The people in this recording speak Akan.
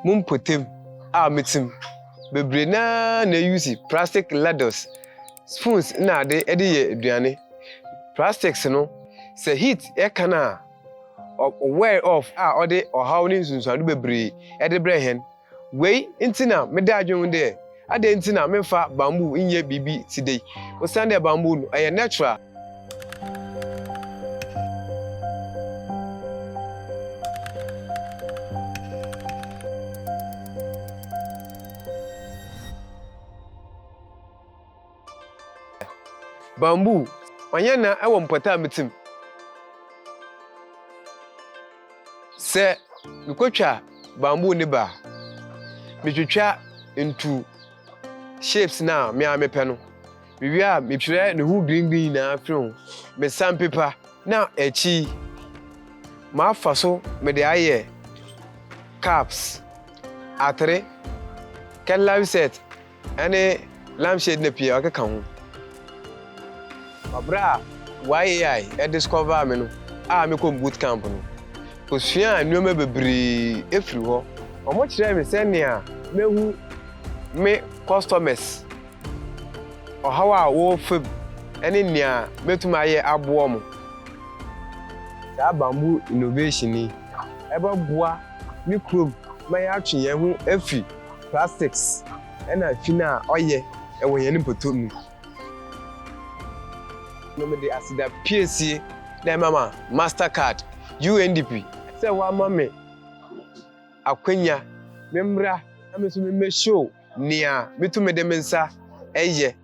mumpotem metim bebre na use plastic ladles spoons na de ye aduane plastics no se heat e kana aware of ode ohaw ni nsunsuado bebre e de bre hen wei ntina meda adwon de ade ntina memfa bamboo inye bibi today o stand bamboo no e natural bamboo onyana ewo mpota metim se mikotwa bamboo ne ba mitwitwa into shapes na me amepe no bibia mitwire ne hu green na afro me sandpaper na echi ma faso me de aye caps atre cutlery set ane lampshade na pia akeka ho abra why I discover me no me come boot camp no kosua nneoma bebre efiri ho omo kire me se nea mehu me customers ohawa wo fam ene nea metuma ye abo mo sa bamboo innovation ni eba boa mi krom ma ya atwe hu afi plastics ena fina oye ewo ye ni potom no me de asida PSC na mama Mastercard UNDP se wa mama akwanya memra na me so me show nia metume de mensa eye